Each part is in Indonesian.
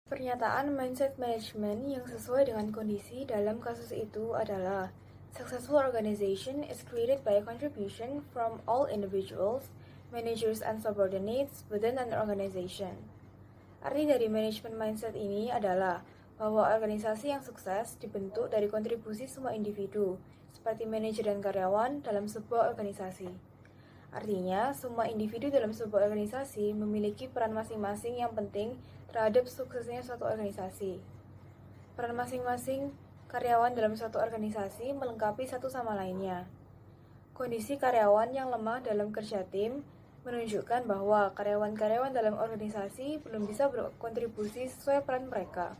Pernyataan mindset management yang sesuai dengan kondisi dalam kasus itu adalah successful organization is created by a contribution from all individuals, managers, and subordinates within an organization. Arti dari manajemen mindset ini adalah bahwa organisasi yang sukses dibentuk dari kontribusi semua individu, seperti manajer dan karyawan dalam sebuah organisasi. Artinya, semua individu dalam sebuah organisasi memiliki peran masing-masing yang penting terhadap suksesnya suatu organisasi. Peran masing-masing karyawan dalam suatu organisasi melengkapi satu sama lainnya. Kondisi karyawan yang lemah dalam kerja tim menunjukkan bahwa karyawan-karyawan dalam organisasi belum bisa berkontribusi sesuai peran mereka.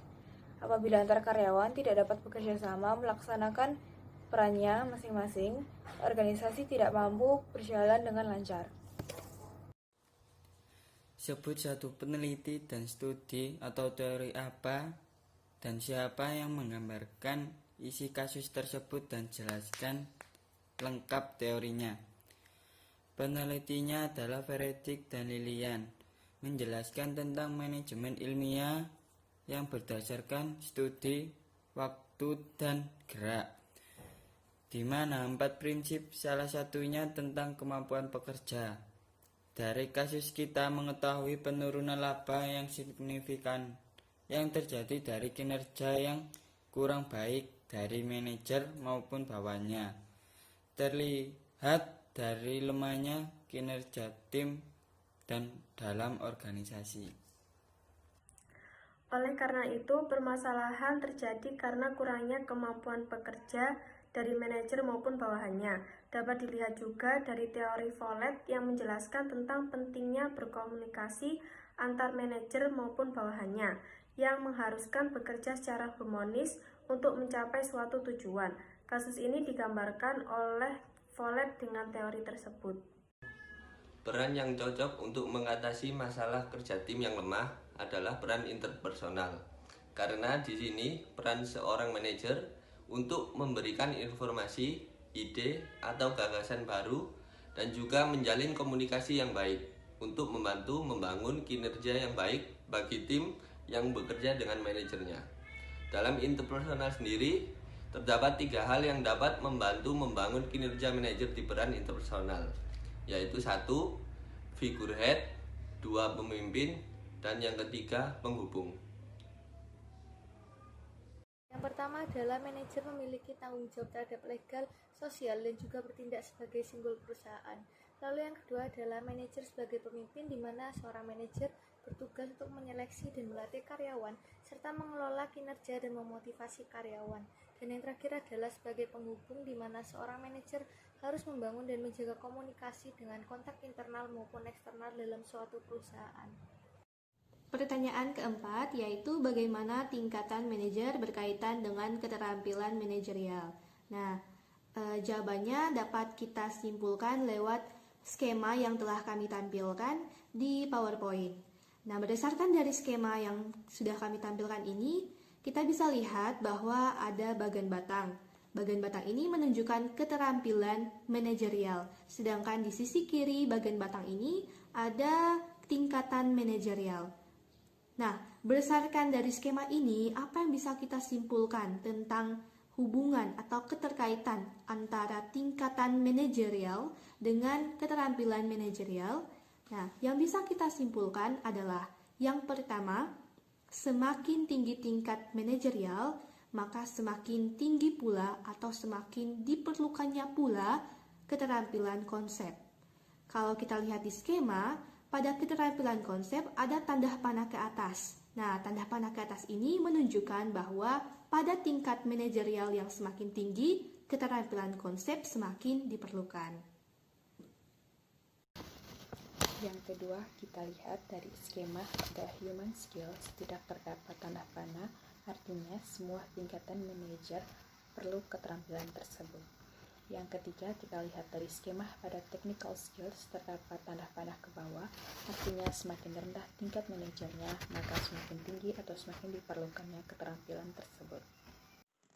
Apabila antar karyawan tidak dapat bekerja sama melaksanakan perannya masing-masing, organisasi tidak mampu berjalan dengan lancar. Sebut satu peneliti dan studi atau teori apa dan siapa yang menggambarkan isi kasus tersebut dan jelaskan lengkap teorinya. Penelitinya adalah Veredik dan Lilian, menjelaskan tentang manajemen ilmiah yang berdasarkan studi, waktu, dan gerak, di mana 4 prinsip salah satunya tentang kemampuan pekerja. Dari kasus kita mengetahui penurunan laba yang signifikan yang terjadi dari kinerja yang kurang baik dari manajer maupun bawahannya. Terlihat dari lemahnya kinerja tim dan dalam organisasi. Oleh karena itu, permasalahan terjadi karena kurangnya kemampuan bekerja dari manajer maupun bawahannya. Dapat dilihat juga dari teori Follett yang menjelaskan tentang pentingnya berkomunikasi antar manajer maupun bawahannya, yang mengharuskan bekerja secara harmonis untuk mencapai suatu tujuan. Kasus ini digambarkan oleh Follett dengan teori tersebut. Peran yang cocok untuk mengatasi masalah kerja tim yang lemah adalah peran interpersonal. Karena di sini peran seorang manajer untuk memberikan informasi, ide, atau gagasan baru dan juga menjalin komunikasi yang baik untuk membantu membangun kinerja yang baik bagi tim yang bekerja dengan manajernya. Dalam interpersonal sendiri, terdapat 3 hal yang dapat membantu membangun kinerja manajer di peran interpersonal, yaitu 1. Figurehead, 2. Pemimpin, dan yang ketiga penghubung. Yang pertama adalah manajer memiliki tanggung jawab terhadap legal, sosial, dan juga bertindak sebagai simbol perusahaan. Lalu yang kedua adalah manajer sebagai pemimpin, di mana seorang manajer bertugas untuk menyeleksi dan melatih karyawan, serta mengelola kinerja dan memotivasi karyawan. Dan yang terakhir adalah sebagai penghubung, di mana seorang manajer harus membangun dan menjaga komunikasi dengan kontak internal maupun eksternal dalam suatu perusahaan. Pertanyaan keempat yaitu bagaimana tingkatan manajer berkaitan dengan keterampilan manajerial. Nah, jawabannya dapat kita simpulkan lewat skema yang telah kami tampilkan di PowerPoint. Nah, berdasarkan dari skema yang sudah kami tampilkan ini, kita bisa lihat bahwa ada bagan batang. Bagan batang ini menunjukkan keterampilan manajerial, sedangkan di sisi kiri bagan batang ini ada tingkatan manajerial. Nah, berdasarkan dari skema ini, apa yang bisa kita simpulkan tentang hubungan atau keterkaitan antara tingkatan manajerial dengan keterampilan manajerial? Nah, yang bisa kita simpulkan adalah yang pertama, semakin tinggi tingkat manajerial, maka semakin tinggi pula atau semakin diperlukannya pula keterampilan konsep. Kalau kita lihat di skema, pada keterampilan konsep ada tanda panah ke atas. Nah, tanda panah ke atas ini menunjukkan bahwa pada tingkat manajerial yang semakin tinggi, keterampilan konsep semakin diperlukan. Yang kedua, kita lihat dari skema pada human skills tidak terdapat tanda panah, artinya semua tingkatan manajer perlu keterampilan tersebut. Yang ketiga, kita lihat dari skema pada technical skills terdapat tanda panah ke bawah, artinya semakin rendah tingkat manajernya, maka semakin tinggi atau semakin diperlukannya keterampilan tersebut.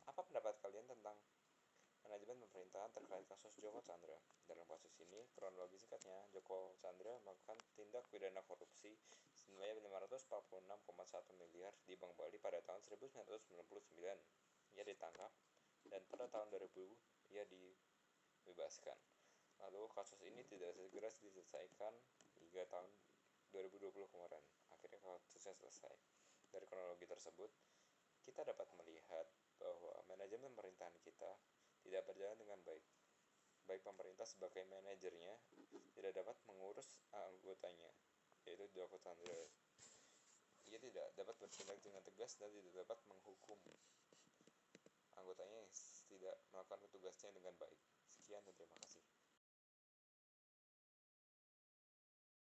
Apa pendapat kalian tentang manajemen pemerintahan terkait kasus Joko Chandra? Dalam kasus ini, kronologi singkatnya, Joko Chandra melakukan tindak pidana korupsi senilai 546,1 miliar di Bank Bali pada tahun 1999. Ia ditangkap dan pada tahun 2000 ia dibebaskan. Lalu kasus ini tidak segera diselesaikan hingga tahun 2020 kemarin. Akhirnya kasusnya selesai. Dari kronologi tersebut, kita dapat melihat bahwa manajemen pemerintahan kita tidak berjalan dengan baik. Baik pemerintah sebagai manajernya tidak dapat mengurus anggotanya, yaitu Joko Chandra. Ia tidak dapat bertindak dengan tegas dan tidak dapat menghukum anggotanya yang tidak melakukan tugasnya dengan baik. Sekian dan terima kasih.